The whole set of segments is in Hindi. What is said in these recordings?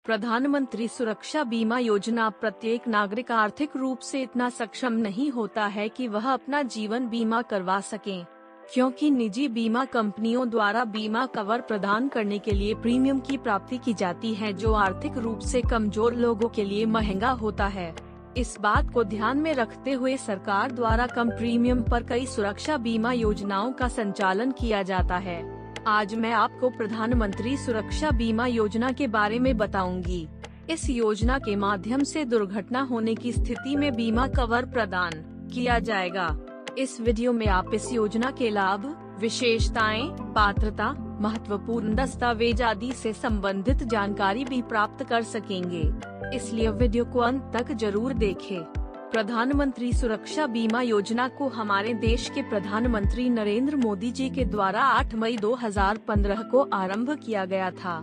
प्रधानमंत्री सुरक्षा बीमा योजना प्रत्येक नागरिक आर्थिक रूप से इतना सक्षम नहीं होता है कि वह अपना जीवन बीमा करवा सके, क्योंकि निजी बीमा कंपनियों द्वारा बीमा कवर प्रदान करने के लिए प्रीमियम की प्राप्ति की जाती है, जो आर्थिक रूप से कमजोर लोगों के लिए महंगा होता है। इस बात को ध्यान में रखते हुए सरकार द्वारा कम प्रीमियम पर कई सुरक्षा बीमा योजनाओं का संचालन किया जाता है। आज मैं आपको प्रधानमंत्री सुरक्षा बीमा योजना के बारे में बताऊंगी। इस योजना के माध्यम से दुर्घटना होने की स्थिति में बीमा कवर प्रदान किया जाएगा। इस वीडियो में आप इस योजना के लाभ, विशेषताएं, पात्रता, महत्वपूर्ण दस्तावेज आदि से संबंधित जानकारी भी प्राप्त कर सकेंगे, इसलिए वीडियो को अंत तक जरूर देखें। प्रधानमंत्री सुरक्षा बीमा योजना को हमारे देश के प्रधानमंत्री नरेंद्र मोदी जी के द्वारा 8 मई 2015 को आरंभ किया गया था।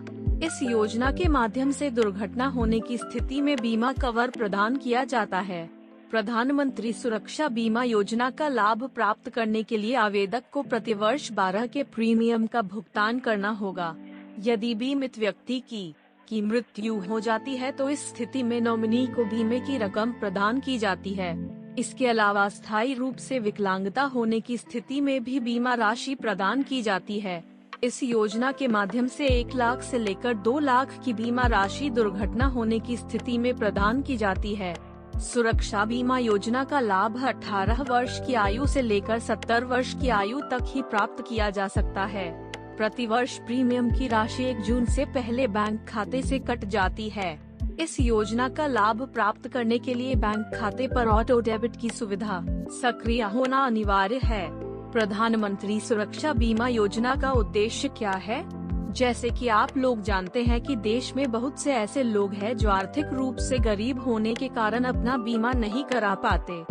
इस योजना के माध्यम से दुर्घटना होने की स्थिति में बीमा कवर प्रदान किया जाता है। प्रधानमंत्री सुरक्षा बीमा योजना का लाभ प्राप्त करने के लिए आवेदक को प्रतिवर्ष 12 के प्रीमियम का भुगतान करना होगा। यदि बीमित व्यक्ति की मृत्यु हो जाती है तो इस स्थिति में नॉमिनी को बीमे की रकम प्रदान की जाती है। इसके अलावा स्थायी रूप से विकलांगता होने की स्थिति में भी बीमा राशि प्रदान की जाती है। इस योजना के माध्यम से 1 लाख से लेकर 2 लाख की बीमा राशि दुर्घटना होने की स्थिति में प्रदान की जाती है। सुरक्षा बीमा योजना का लाभ 18 वर्ष की आयु से लेकर 70 वर्ष की आयु तक ही प्राप्त किया जा सकता है। प्रतिवर्ष प्रीमियम की राशि 1 जून से पहले बैंक खाते से कट जाती है। इस योजना का लाभ प्राप्त करने के लिए बैंक खाते पर ऑटो डेबिट की सुविधा सक्रिय होना अनिवार्य है। प्रधानमंत्री सुरक्षा बीमा योजना का उद्देश्य क्या है? जैसे कि आप लोग जानते हैं कि देश में बहुत से ऐसे लोग हैं जो आर्थिक रूप से गरीब होने के कारण अपना बीमा नहीं करा पाते।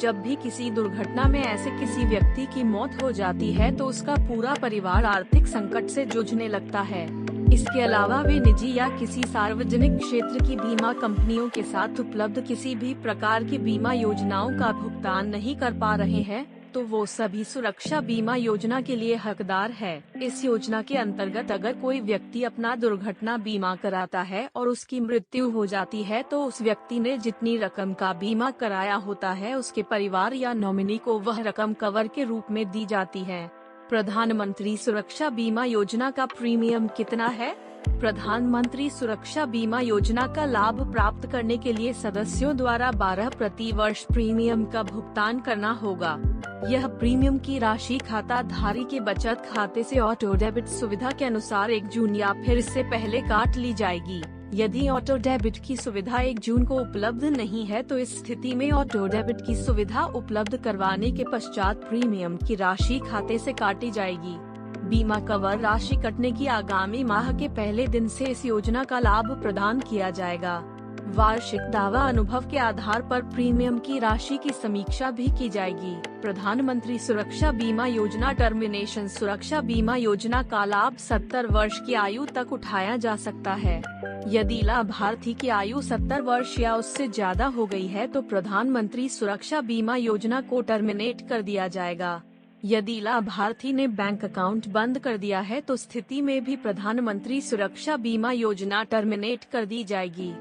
जब भी किसी दुर्घटना में ऐसे किसी व्यक्ति की मौत हो जाती है तो उसका पूरा परिवार आर्थिक संकट से जूझने लगता है। इसके अलावा वे निजी या किसी सार्वजनिक क्षेत्र की बीमा कंपनियों के साथ उपलब्ध किसी भी प्रकार की बीमा योजनाओं का भुगतान नहीं कर पा रहे हैं, तो वो सभी सुरक्षा बीमा योजना के लिए हकदार है। इस योजना के अंतर्गत अगर कोई व्यक्ति अपना दुर्घटना बीमा कराता है और उसकी मृत्यु हो जाती है तो उस व्यक्ति ने जितनी रकम का बीमा कराया होता है उसके परिवार या नॉमिनी को वह रकम कवर के रूप में दी जाती है। प्रधानमंत्री सुरक्षा बीमा योजना का प्रीमियम कितना है? प्रधानमंत्री सुरक्षा बीमा योजना का लाभ प्राप्त करने के लिए सदस्यों द्वारा 12 प्रति वर्ष प्रीमियम का भुगतान करना होगा। यह प्रीमियम की राशि खाता धारी के बचत खाते से ऑटो डेबिट सुविधा के अनुसार 1 जून या फिर इससे पहले काट ली जाएगी। यदि ऑटो डेबिट की सुविधा 1 जून को उपलब्ध नहीं है तो इस स्थिति में ऑटो डेबिट की सुविधा उपलब्ध करवाने के पश्चात प्रीमियम की राशि खाते से काटी जाएगी। बीमा कवर राशि कटने की आगामी माह के पहले दिन से इस योजना का लाभ प्रदान किया जाएगा। वार्षिक दावा अनुभव के आधार पर प्रीमियम की राशि की समीक्षा भी की जाएगी। प्रधानमंत्री सुरक्षा बीमा योजना टर्मिनेशन सुरक्षा बीमा योजना का लाभ 70 वर्ष की आयु तक उठाया जा सकता है। यदि लाभार्थी की आयु 70 वर्ष या उससे ज्यादा हो गई है तो प्रधानमंत्री सुरक्षा बीमा योजना को टर्मिनेट कर दिया जाएगा। यदि लाभार्थी ने बैंक अकाउंट बंद कर दिया है तो स्थिति में भी प्रधानमंत्री सुरक्षा बीमा योजना टर्मिनेट कर दी जाएगी।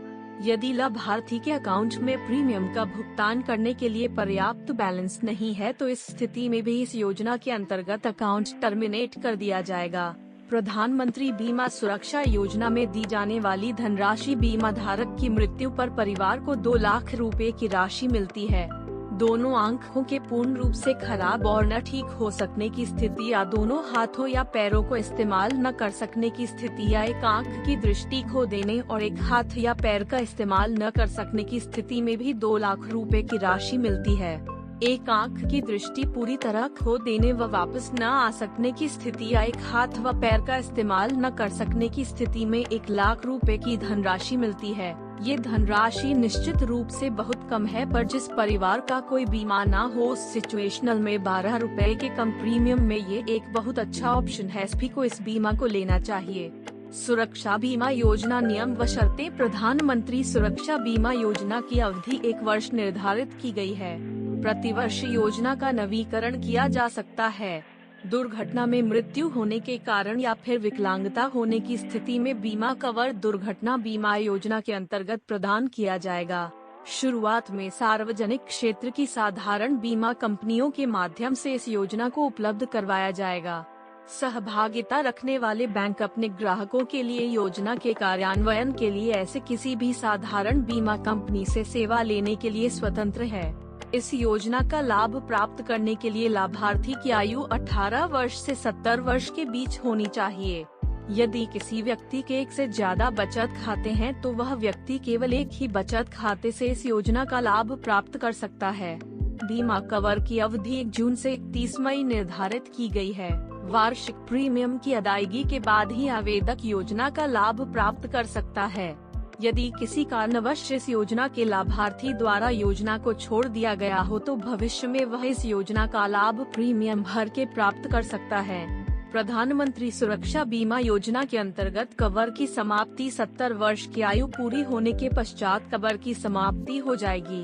यदि लाभार्थी के अकाउंट में प्रीमियम का भुगतान करने के लिए पर्याप्त बैलेंस नहीं है तो इस स्थिति में भी इस योजना के अंतर्गत अकाउंट टर्मिनेट कर दिया जाएगा। प्रधानमंत्री बीमा सुरक्षा योजना में दी जाने वाली धनराशि बीमा धारक की मृत्यु पर परिवार को 2 लाख रुपए की राशि मिलती है। दोनों आंखों के पूर्ण रूप से खराब और न ठीक हो सकने की स्थिति या दोनों हाथों या पैरों को इस्तेमाल न कर सकने की स्थिति या एक आंख की दृष्टि खो देने और एक हाथ या पैर का इस्तेमाल न कर सकने की स्थिति में भी 2 लाख रुपए की राशि मिलती है। एक आंख की दृष्टि पूरी तरह खो देने व वापस न आ सकने की स्थिति या एक हाथ व पैर का इस्तेमाल न कर सकने की स्थिति में 1 लाख रुपए की धनराशि मिलती है। ये धनराशि निश्चित रूप से बहुत कम है, पर जिस परिवार का कोई बीमा ना हो उस सिचुएशनल में 12 रुपए के कम प्रीमियम में ये एक बहुत अच्छा ऑप्शन है। सभी को इस बीमा को लेना चाहिए। सुरक्षा बीमा योजना नियम व शर्तें। प्रधानमंत्री सुरक्षा बीमा योजना की अवधि 1 वर्ष निर्धारित की गई है। प्रतिवर्ष योजना का नवीकरण किया जा सकता है। दुर्घटना में मृत्यु होने के कारण या फिर विकलांगता होने की स्थिति में बीमा कवर दुर्घटना बीमा योजना के अंतर्गत प्रदान किया जाएगा। शुरुआत में सार्वजनिक क्षेत्र की साधारण बीमा कंपनियों के माध्यम से इस योजना को उपलब्ध करवाया जाएगा। सहभागिता रखने वाले बैंक अपने ग्राहकों के लिए योजना के कार्यान्वयन के लिए ऐसे किसी भी साधारण बीमा कंपनी से सेवा लेने के लिए स्वतंत्र है। इस योजना का लाभ प्राप्त करने के लिए लाभार्थी की आयु 18 वर्ष से 70 वर्ष के बीच होनी चाहिए। यदि किसी व्यक्ति के एक से ज्यादा बचत खाते हैं तो वह व्यक्ति केवल एक ही बचत खाते से इस योजना का लाभ प्राप्त कर सकता है। बीमा कवर की अवधि 1 जून से 31 मई निर्धारित की गई है। वार्षिक प्रीमियम की अदायगी के बाद ही आवेदक योजना का लाभ प्राप्त कर सकता है। यदि किसी कारणवश इस योजना के लाभार्थी द्वारा योजना को छोड़ दिया गया हो तो भविष्य में वह इस योजना का लाभ प्रीमियम भर के प्राप्त कर सकता है। प्रधानमंत्री सुरक्षा बीमा योजना के अंतर्गत कवर की समाप्ति 70 वर्ष की आयु पूरी होने के पश्चात कवर की समाप्ति हो जाएगी।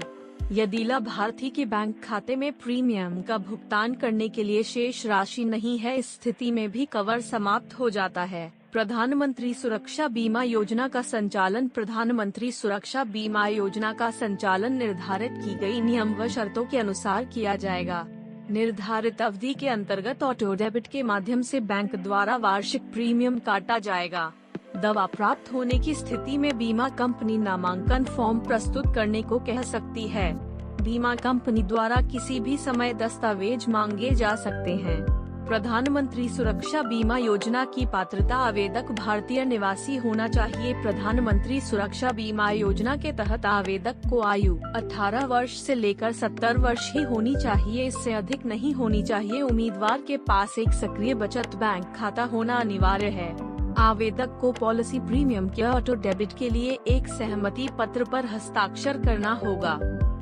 यदि लाभार्थी के बैंक खाते में प्रीमियम का भुगतान करने के लिए शेष राशि नहीं है, इस स्थिति में भी कवर समाप्त हो जाता है। प्रधानमंत्री सुरक्षा बीमा योजना का संचालन प्रधानमंत्री सुरक्षा बीमा योजना का संचालन निर्धारित की गई नियम व शर्तों के अनुसार किया जाएगा। निर्धारित अवधि के अंतर्गत ऑटो डेबिट के माध्यम से बैंक द्वारा वार्षिक प्रीमियम काटा जाएगा। दवा प्राप्त होने की स्थिति में बीमा कंपनी नामांकन फॉर्म प्रस्तुत करने को कह सकती है। बीमा कंपनी द्वारा किसी भी समय दस्तावेज मांगे जा सकते हैं। प्रधानमंत्री सुरक्षा बीमा योजना की पात्रता आवेदक भारतीय निवासी होना चाहिए। प्रधानमंत्री सुरक्षा बीमा योजना के तहत आवेदक को आयु 18 वर्ष से लेकर 70 वर्ष ही होनी चाहिए, इससे अधिक नहीं होनी चाहिए। उम्मीदवार के पास एक सक्रिय बचत बैंक खाता होना अनिवार्य है। आवेदक को पॉलिसी प्रीमियम के ऑटो डेबिट के लिए एक सहमति पत्र पर हस्ताक्षर करना होगा।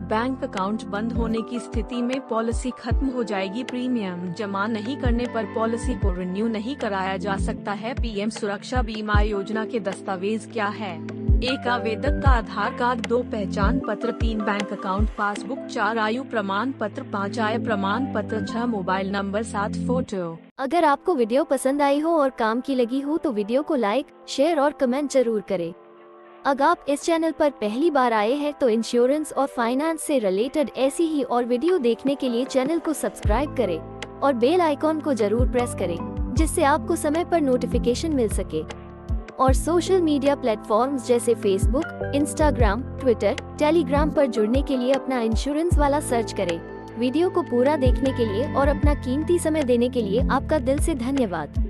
बैंक अकाउंट बंद होने की स्थिति में पॉलिसी खत्म हो जाएगी। प्रीमियम जमा नहीं करने पर पॉलिसी को रिन्यू नहीं कराया जा सकता है। पीएम सुरक्षा बीमा योजना के दस्तावेज क्या है? 1 आवेदक का आधार कार्ड, 2 पहचान पत्र, 3 बैंक अकाउंट पासबुक, 4 आयु प्रमाण पत्र, 5 आय प्रमाण पत्र, 6 मोबाइल नंबर, 7 फोटो। अगर आपको वीडियो पसंद आई हो और काम की लगी हो तो वीडियो को लाइक, शेयर और कमेंट जरूर करें। अगर आप इस चैनल पर पहली बार आए हैं तो इंश्योरेंस और फाइनेंस से रिलेटेड ऐसी ही और वीडियो देखने के लिए चैनल को सब्सक्राइब करें और बेल आइकॉन को जरूर प्रेस करें, जिससे आपको समय पर नोटिफिकेशन मिल सके। और सोशल मीडिया प्लेटफॉर्म्स जैसे फेसबुक, इंस्टाग्राम, ट्विटर, टेलीग्राम पर जुड़ने के लिए अपना इंश्योरेंस वाला सर्च करें। वीडियो को पूरा देखने के लिए और अपना कीमती समय देने के लिए आपका दिल से धन्यवाद।